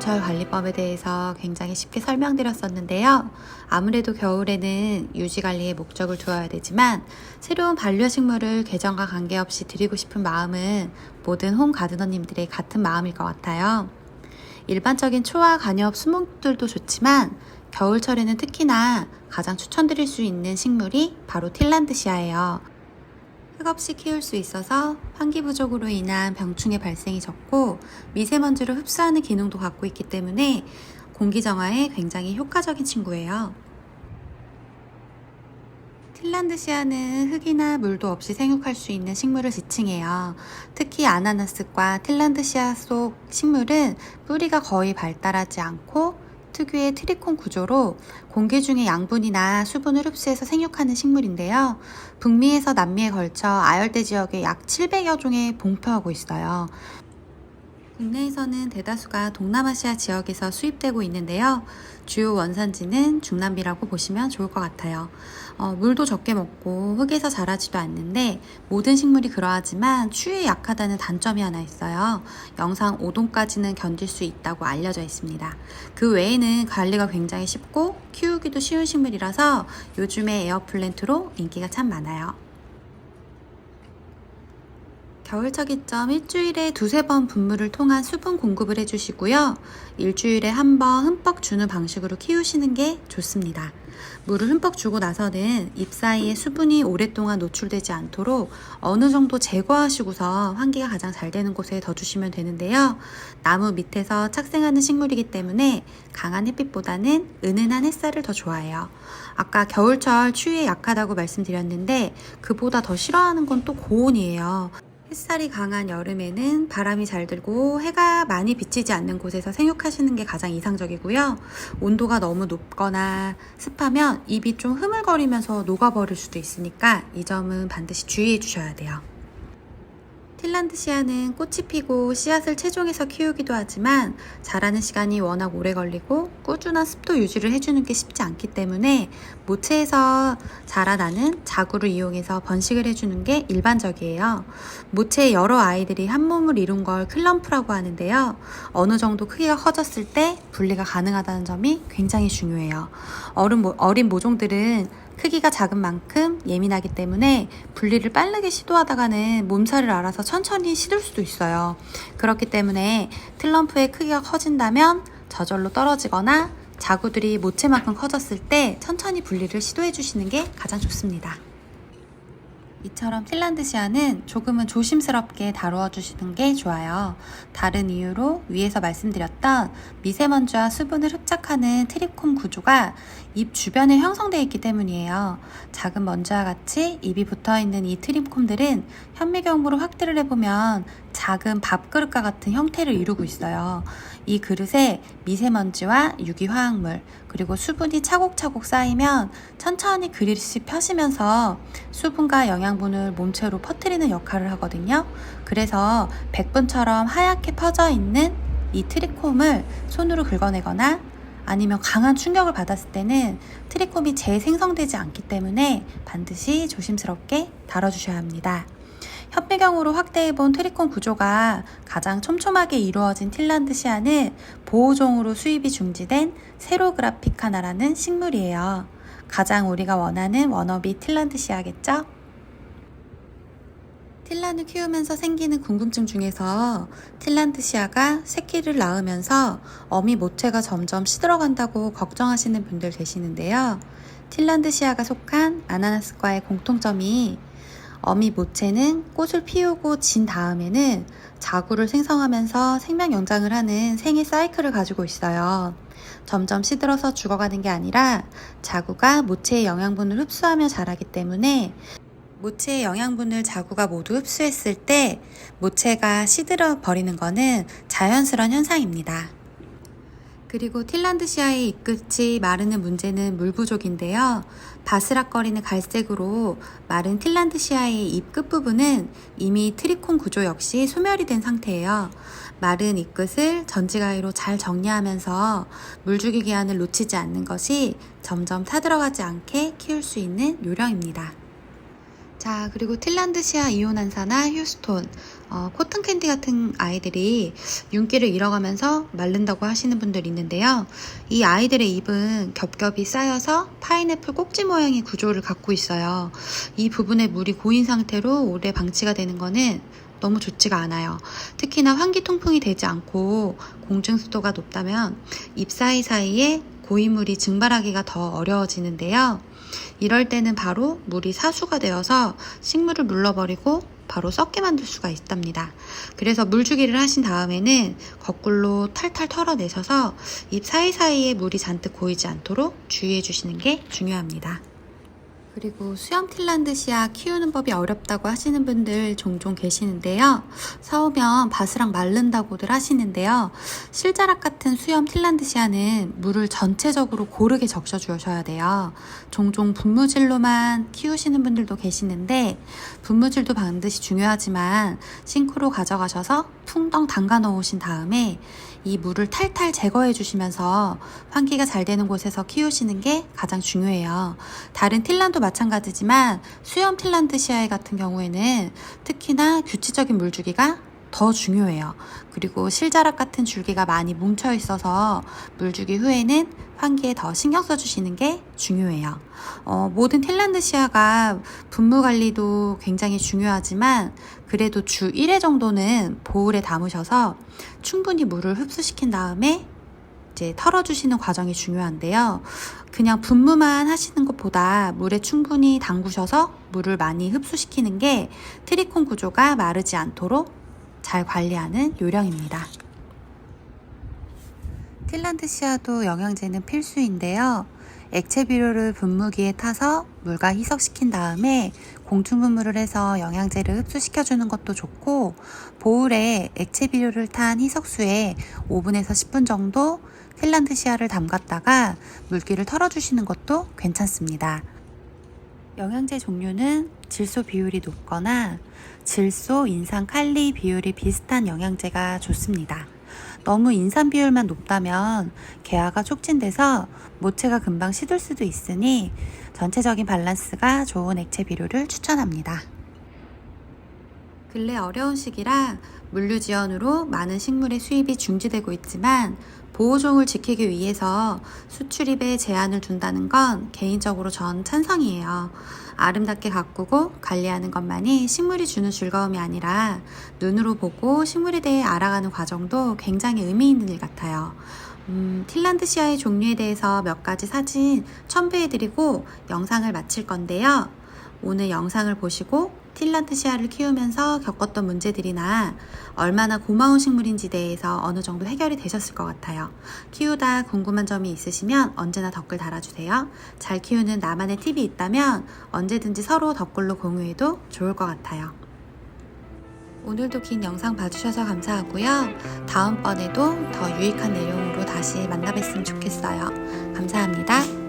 겨울철 관리법에 대해서 굉장히 쉽게 설명드렸었는데요. 아무래도 겨울에는 유지관리에 목적을 두어야 되지만 새로운 반려식물을 계절과 관계없이 드리고 싶은 마음은 모든 홈 가드너님들의 같은 마음일 것 같아요. 일반적인 초와 관엽 수목들도 좋지만 겨울철에는 특히나 가장 추천드릴 수 있는 식물이 바로 틸란드시아예요. 흙없이 키울 수 있어서 환기 부족으로 인한 병충해 발생이 적고 미세먼지를 흡수하는 기능도 갖고 있기 때문에 공기 정화에 굉장히 효과적인 친구예요. 틸란드시아는 흙이나 물도 없이 생육할 수 있는 식물을 지칭해요. 특히 아나나스과 틸란드시아 속 식물은 뿌리가 거의 발달하지 않고 특유의 트리콤 구조로 공기 중의 양분이나 수분을 흡수해서 생육하는 식물인데요. 북미에서 남미에 걸쳐 아열대 지역에 약 700여 종에 봉표하고 있어요. 국내에서는 대다수가 동남아시아 지역에서 수입되고 있는데요. 주요 원산지는 중남미라고 보시면 좋을 것 같아요. 물도 적게 먹고 흙에서 자라지도 않는데 모든 식물이 그러하지만 추위에 약하다는 단점이 하나 있어요. 영상 5도까지는 견딜 수 있다고 알려져 있습니다. 그 외에는 관리가 굉장히 쉽고 키우기도 쉬운 식물이라서 요즘에 에어플랜트로 인기가 참 많아요. 겨울철기점 일주일에 두세 번 분무를 통한 수분 공급을 해주시고요. 일주일에 한 번 흠뻑 주는 방식으로 키우시는 게 좋습니다. 물을 흠뻑 주고 나서는 잎 사이에 수분이 오랫동안 노출되지 않도록 어느 정도 제거하시고서 환기가 가장 잘 되는 곳에 더 주시면 되는데요. 나무 밑에서 착생하는 식물이기 때문에 강한 햇빛보다는 은은한 햇살을 더 좋아해요. 아까 겨울철 추위에 약하다고 말씀드렸는데 그보다 더 싫어하는 건 또 고온이에요. 햇살이 강한 여름에는 바람이 잘 들고 해가 많이 비치지 않는 곳에서 생육하시는 게 가장 이상적이고요. 온도가 너무 높거나 습하면 잎이 좀 흐물거리면서 녹아버릴 수도 있으니까 이 점은 반드시 주의해 주셔야 돼요. 틸란드시아는 꽃이 피고 씨앗을 채종해서 키우기도 하지만 자라는 시간이 워낙 오래 걸리고 꾸준한 습도 유지를 해주는 게 쉽지 않기 때문에 모체에서 자라나는 자구를 이용해서 번식을 해주는 게 일반적이에요. 모체의 여러 아이들이 한 몸을 이룬 걸 클럼프라고 하는데요. 어느 정도 크기가 커졌을 때 분리가 가능하다는 점이 굉장히 중요해요. 어린 모종들은 크기가 작은 만큼 예민하기 때문에 분리를 빠르게 시도하다가는 몸살을 앓아서 천천히 시들 수도 있어요. 그렇기 때문에 틀럼프의 크기가 커진다면 저절로 떨어지거나 자구들이 모체만큼 커졌을 때 천천히 분리를 시도해 주시는 게 가장 좋습니다. 이처럼 틸란드시아는 조금은 조심스럽게 다루어 주시는 게 좋아요. 다른 이유로 위에서 말씀드렸던 미세먼지와 수분을 흡착하는 트리콤 구조가 잎 주변에 형성되어 있기 때문이에요. 작은 먼지와 같이 잎이 붙어있는 이 트리콤들은 현미경으로 확대를 해보면 작은 밥그릇과 같은 형태를 이루고 있어요. 이 그릇에 미세먼지와 유기화학물 그리고 수분이 차곡차곡 쌓이면 천천히 그릇이 펴지면서 수분과 영양분을 몸체로 퍼뜨리는 역할을 하거든요. 그래서 백분처럼 하얗게 퍼져 있는 이 트리콤을 손으로 긁어내거나 아니면 강한 충격을 받았을 때는 트리콤이 재생성되지 않기 때문에 반드시 조심스럽게 다뤄주셔야 합니다. 현미경으로 확대해본 트리콤 구조가 가장 촘촘하게 이루어진 틸란드시아는 보호종으로 수입이 중지된 세로그라피카나라는 식물이에요. 가장 우리가 원하는 워너비 틸란드시아겠죠? 틸란을 키우면서 생기는 궁금증 중에서 틸란드시아가 새끼를 낳으면서 어미 모체가 점점 시들어간다고 걱정하시는 분들 계시는데요. 틸란드시아가 속한 아나나스과의 공통점이 어미 모체는 꽃을 피우고 진 다음에는 자구를 생성하면서 생명 연장을 하는 생애 사이클을 가지고 있어요. 점점 시들어서 죽어가는 게 아니라 자구가 모체의 영양분을 흡수하며 자라기 때문에 모체의 영양분을 자구가 모두 흡수했을 때 모체가 시들어 버리는 것은 자연스러운 현상입니다. 그리고 틸란드시아의 잎끝이 마르는 문제는 물 부족인데요. 바스락거리는 갈색으로 마른 틸란드시아의 잎 끝부분은 이미 트리콤 구조 역시 소멸이 된 상태예요. 마른 잎끝을 전지가위로 잘 정리하면서 물주기 기한을 놓치지 않는 것이 점점 타들어가지 않게 키울 수 있는 요령입니다. 자, 그리고 틸란드시아 이오난사나 휴스톤, 코튼 캔디 같은 아이들이 윤기를 잃어가면서 마른다고 하시는 분들이 있는데요. 이 아이들의 잎은 겹겹이 쌓여서 파인애플 꼭지 모양의 구조를 갖고 있어요. 이 부분에 물이 고인 상태로 오래 방치가 되는 거는 너무 좋지가 않아요. 특히나 환기 통풍이 되지 않고 공중 습도가 높다면 잎 사이사이에 고인물이 증발하기가 더 어려워지는데요. 이럴 때는 바로 물이 사수가 되어서 식물을 물러버리고 바로 썩게 만들 수가 있답니다. 그래서 물주기를 하신 다음에는 거꾸로 탈탈 털어내셔서 잎 사이사이에 물이 잔뜩 고이지 않도록 주의해 주시는 게 중요합니다. 그리고 수염 틸란드시아 키우는 법이 어렵다고 하시는 분들 종종 계시는데요. 사오면 바스락 마른다고들 하시는데요. 실자락 같은 수염 틸란드시아는 물을 전체적으로 고르게 적셔 주셔야 돼요. 종종 분무질로만 키우시는 분들도 계시는데 분무질도 반드시 중요하지만 싱크로 가져가셔서 풍덩 담가 놓으신 다음에 이 물을 탈탈 제거해 주시면서 환기가 잘 되는 곳에서 키우시는 게 가장 중요해요. 다른 틸란도 마찬가지지만 수염 틸란드시아 같은 경우에는 특히나 규칙적인 물주기가 더 중요해요. 그리고 실자락 같은 줄기가 많이 뭉쳐 있어서 물주기 후에는 환기에 더 신경 써주시는 게 중요해요. 모든 틸란드시아가 분무 관리도 굉장히 중요하지만 그래도 주 1회 정도는 보울에 담으셔서 충분히 물을 흡수시킨 다음에 이제 털어주시는 과정이 중요한데요. 그냥 분무만 하시는 것보다 물에 충분히 담그셔서 물을 많이 흡수시키는 게 트리콘 구조가 마르지 않도록 잘 관리하는 요령입니다. 틸란드시아도 영양제는 필수인데요. 액체 비료를 분무기에 타서 물과 희석시킨 다음에 공충분무를 해서 영양제를 흡수시켜주는 것도 좋고, 보울에 액체 비료를 탄 희석수에 5분에서 10분 정도 틸란드시아를 담갔다가 물기를 털어주시는 것도 괜찮습니다. 영양제 종류는 질소 비율이 높거나 질소, 인산, 칼리 비율이 비슷한 영양제가 좋습니다. 너무 인산 비율만 높다면 개화가 촉진돼서 모체가 금방 시들 수도 있으니 전체적인 밸런스가 좋은 액체 비료를 추천합니다. 근래 어려운 시기라 물류 지연으로 많은 식물의 수입이 중지되고 있지만 보호종을 지키기 위해서 수출입에 제한을 둔다는 건 개인적으로 전 찬성이에요. 아름답게 가꾸고 관리하는 것만이 식물이 주는 즐거움이 아니라 눈으로 보고 식물에 대해 알아가는 과정도 굉장히 의미 있는 일 같아요. 틸란드시아의 종류에 대해서 몇 가지 사진 첨부해드리고 영상을 마칠 건데요. 오늘 영상을 보시고 틸란드시아를 키우면서 겪었던 문제들이나 얼마나 고마운 식물인지 대해서 어느 정도 해결이 되셨을 것 같아요. 키우다 궁금한 점이 있으시면 언제나 댓글 달아주세요. 잘 키우는 나만의 팁이 있다면 언제든지 서로 댓글로 공유해도 좋을 것 같아요. 오늘도 긴 영상 봐주셔서 감사하고요. 다음번에도 더 유익한 내용으로 다시 만나뵀으면 좋겠어요. 감사합니다.